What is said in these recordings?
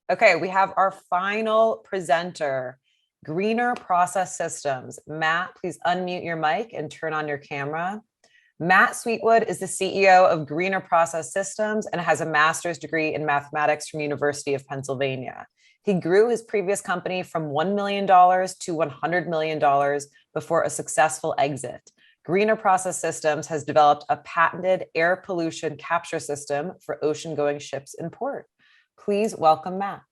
Okay, we have our final presenter, Greener Process Systems. Matt, please unmute your mic and turn on your camera. Matt Sweetwood is the CEO of Greener Process Systems and has a master's degree in mathematics from University of Pennsylvania. He grew his previous company from $1 million to $100 million before a successful exit. Greener Process Systems has developed a patented air pollution capture system for ocean-going ships in port. Please welcome Matt.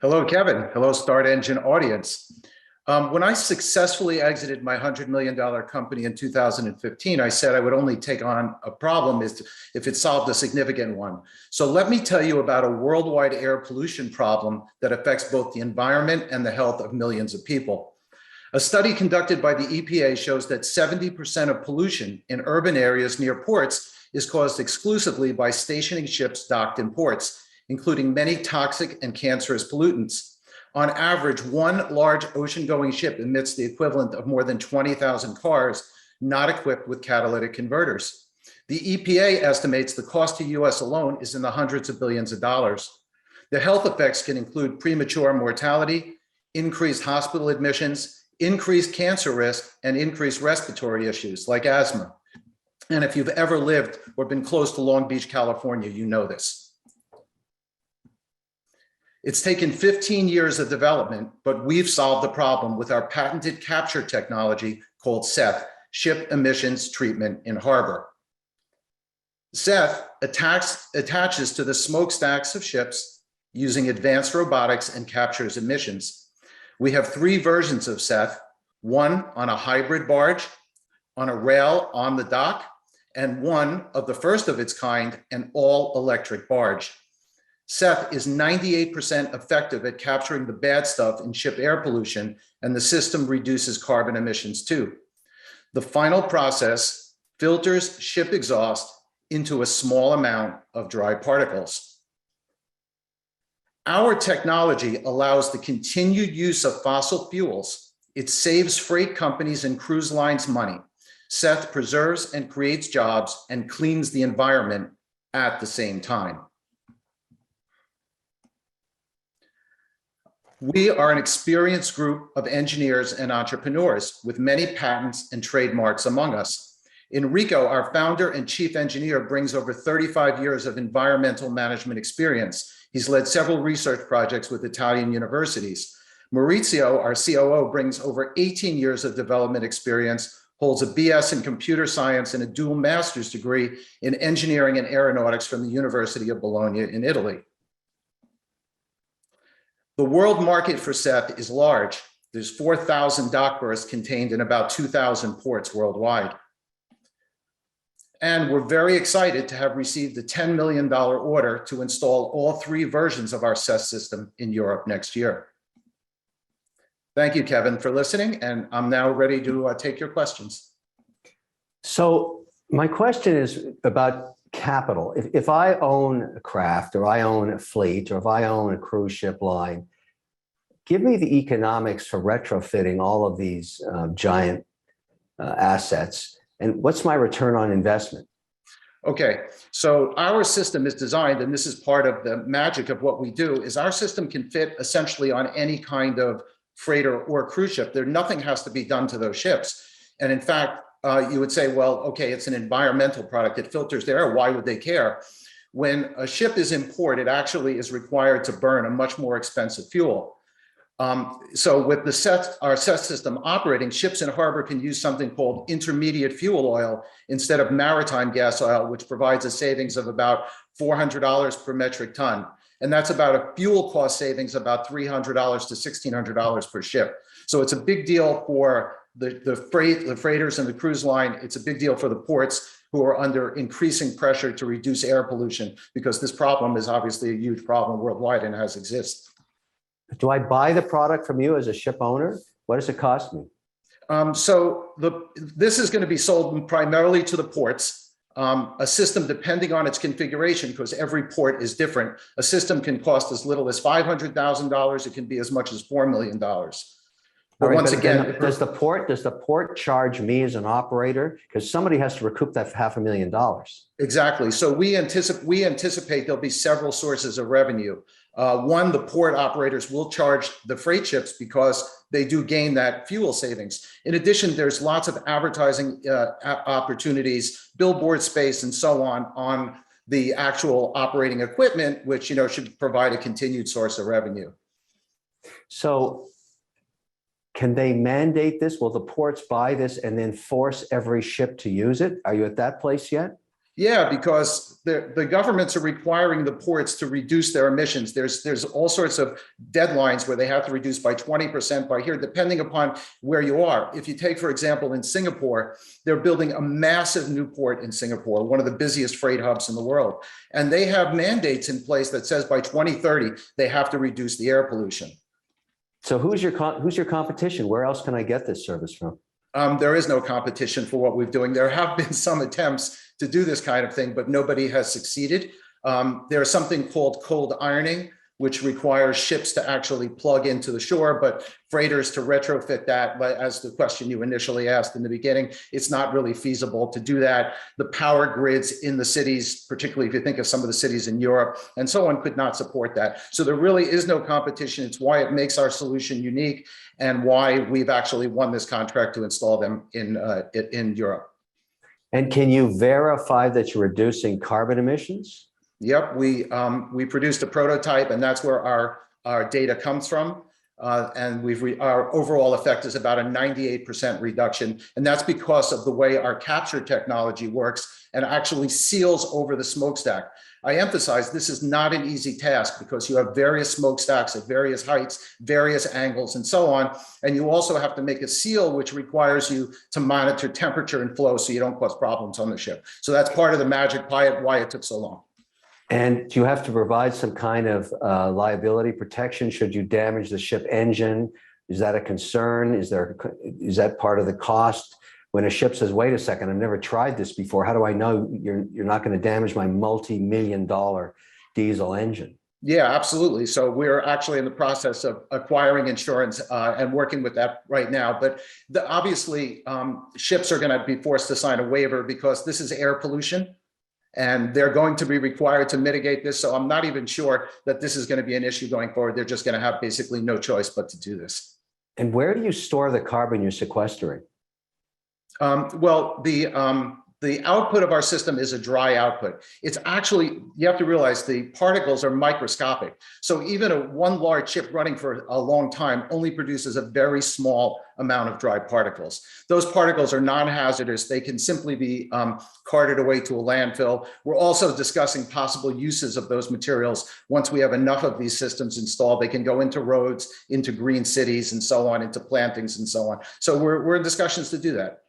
Hello, Kevin. Hello, Start Engine audience. When I successfully exited my $100 million company in 2015, I said I would only take on a problem if it solved a significant one. So let me tell you about a worldwide air pollution problem that affects both the environment and the health of millions of people. A study conducted by the EPA shows that 70% of pollution in urban areas near ports is caused exclusively by stationing ships docked in ports, including many toxic and cancerous pollutants. On average, one large ocean-going ship emits the equivalent of more than 20,000 cars not equipped with catalytic converters. The EPA estimates the cost to US alone is in the hundreds of billions of dollars. The health effects can include premature mortality, increased hospital admissions, increased cancer risk, and increased respiratory issues like asthma. And if you've ever lived or been close to Long Beach, California, you know this. It's taken 15 years of development, but we've solved the problem with our patented capture technology called SETH, Ship Emissions Treatment in Harbor. SETH attaches to the smokestacks of ships using advanced robotics and captures emissions. We have three versions of SETH, one on a hybrid barge, on a rail on the dock, and one of the first of its kind, an all-electric barge. SETH is 98% effective at capturing the bad stuff in ship air pollution, and the system reduces carbon emissions too. The final process filters ship exhaust into a small amount of dry particles. Our technology allows the continued use of fossil fuels. It saves freight companies and cruise lines money. SETH preserves and creates jobs and cleans the environment at the same time. We are an experienced group of engineers and entrepreneurs with many patents and trademarks among us. Enrico, our founder and chief engineer, brings over 35 years of environmental management experience. He's led several research projects with Italian universities. Maurizio, our COO, brings over 18 years of development experience, holds a BS in computer science and a dual master's degree in engineering and aeronautics from the University of Bologna in Italy. The world market for SETH is large. There's 4,000 dock berths contained in about 2,000 ports worldwide. And we're very excited to have received a $10 million order to install all three versions of our SETH system in Europe next year. Thank you, Kevin, for listening, and I'm now ready to take your questions. So my question is about capital. If I own a craft, or I own a fleet, or if I own a cruise ship line, give me the economics for retrofitting all of these giant assets, and what's my return on investment? Okay, so our system is designed, and this is part of the magic of what we do, is our system can fit essentially on any kind of freighter or cruise ship. Nothing has to be done to those ships. And in fact, you would say, well, okay, it's an environmental product. It filters the air. Why would they care? When a ship is in port, it actually is required to burn a much more expensive fuel. So with our SETH system operating, ships in harbor can use something called intermediate fuel oil instead of maritime gas oil, which provides a savings of about $400 per metric ton. And that's about a fuel cost savings about $300 to $1,600 per ship. So it's a big deal for the freighters and the cruise line. It's a big deal for the ports who are under increasing pressure to reduce air pollution, because this problem is obviously a huge problem worldwide and has existed. Do I buy the product from you as a ship owner? What does it cost me? This is going to be sold primarily to the ports. A system, depending on its configuration, because every port is different, a system can cost as little as $500,000. It can be as much as $4 million. But once again, does the port charge me as an operator? Because somebody has to recoup that $500,000. Exactly. So we anticipate there'll be several sources of revenue. One, the port operators will charge the freight ships because they do gain that fuel savings. In addition, there's lots of advertising opportunities, billboard space, and so on the actual operating equipment, which should provide a continued source of revenue. So can they mandate this? Will the ports buy this and then force every ship to use it? Are you at that place yet? Yeah, because the governments are requiring the ports to reduce their emissions. There's all sorts of deadlines where they have to reduce by 20% by here, depending upon where you are. If you take, for example, in Singapore, they're building a massive new port in Singapore, one of the busiest freight hubs in the world. And they have mandates in place that says by 2030, they have to reduce the air pollution. So who's your competition? Where else can I get this service from? There is no competition for what we're doing. There have been some attempts to do this kind of thing, but nobody has succeeded. There's something called cold ironing, which requires ships to actually plug into the shore, but freighters to retrofit that. But as the question you initially asked in the beginning, it's not really feasible to do that. The power grids in the cities, particularly if you think of some of the cities in Europe and so on, could not support that. So there really is no competition. It's why it makes our solution unique and why we've actually won this contract to install them in Europe. And can you verify that you're reducing carbon emissions? Yep, we produced a prototype, and that's where our data comes from. And our overall effect is about a 98% reduction. And that's because of the way our capture technology works and actually seals over the smokestack. I emphasize this is not an easy task because you have various smokestacks at various heights, various angles, and so on. And you also have to make a seal, which requires you to monitor temperature and flow so you don't cause problems on the ship. So that's part of the magic, why it took so long. And do you have to provide some kind of liability protection should you damage the ship engine? Is that a concern? Is that part of the cost? When a ship says, wait a second, I've never tried this before. How do I know you're not going to damage my multi-million-dollar diesel engine? Yeah, absolutely. So we're actually in the process of acquiring insurance and working with that right now. But obviously, ships are going to be forced to sign a waiver because this is air pollution. And they're going to be required to mitigate this. So I'm not even sure that this is going to be an issue going forward. They're just going to have basically no choice but to do this. And where do you store the carbon you're sequestering? Well, the output of our system is a dry output. It's actually, you have to realize the particles are microscopic. So even one large ship running for a long time only produces a very small amount of dry particles. Those particles are non-hazardous. They can simply be carted away to a landfill. We're also discussing possible uses of those materials. Once we have enough of these systems installed, they can go into roads, into green cities, and so on, into plantings and so on. So we're in discussions to do that.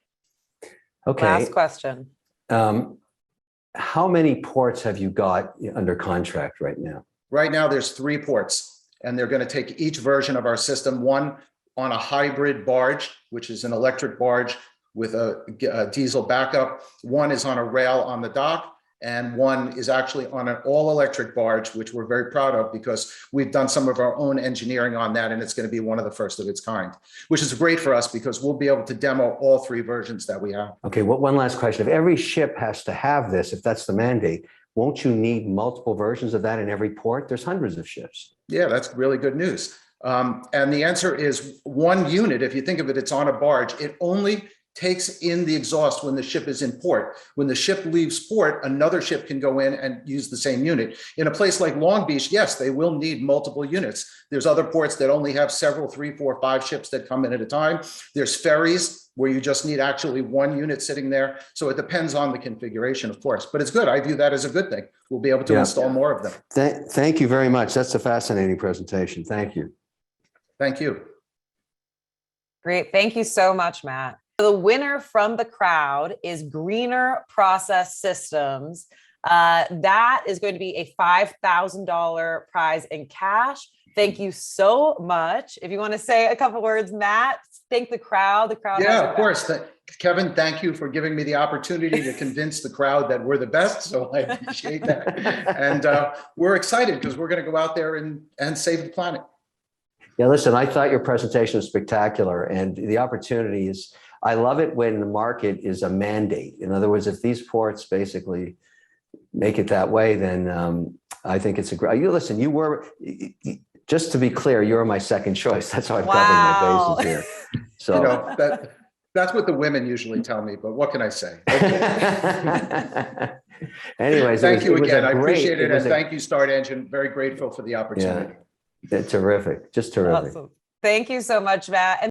Okay. Last question. How many ports have you got under contract right now? Right now, there's 3 ports, and they're going to take each version of our system, one on a hybrid barge, which is an electric barge with a diesel backup. One is on a rail on the dock, and one is actually on an all-electric barge, which we're very proud of because we've done some of our own engineering on that, and it's going to be one of the first of its kind, which is great for us because we'll be able to demo all 3 versions that we have. Okay, one last question. If every ship has to have this, if that's the mandate, won't you need multiple versions of that in every port? There's hundreds of ships. Yeah, that's really good news. And the answer is 1 unit. If you think of it, it's on a barge. It only takes in the exhaust when the ship is in port. When the ship leaves port, another ship can go in and use the same unit. In a place like Long Beach, yes, they will need multiple units. There's other ports that only have several, 3, 4, 5 ships that come in at a time. There's ferries where you just need actually 1 unit sitting there. So it depends on the configuration, of course, but it's good. I view that as a good thing. We'll be able to install more of them. Thank you very much. That's a fascinating presentation. Thank you. Thank you. Great. Thank you so much, Matt. The winner from the crowd is Greener Process Systems. That is going to be a $5,000 prize in cash. Thank you so much. If you want to say a couple words, Matt, thank the crowd. Yeah, of course. Kevin, thank you for giving me the opportunity to convince the crowd that we're the best. So I appreciate that. And we're excited because we're going to go out there and save the planet. Yeah, listen, I thought your presentation was spectacular, and the opportunity is, I love it when the market is a mandate. In other words, if these ports basically make it that way, then I think it's a great. You listen. You were, just to be clear, you're my second choice. That's how I'm Wow. covering my bases here. So You know, that's what the women usually tell me, but what can I say? anyways, Thank you it was again. a I great, appreciate it. was And a- thank you, Start Engine. Very grateful for the opportunity. Terrific, just terrific. Awesome. Thank you so much, Matt. And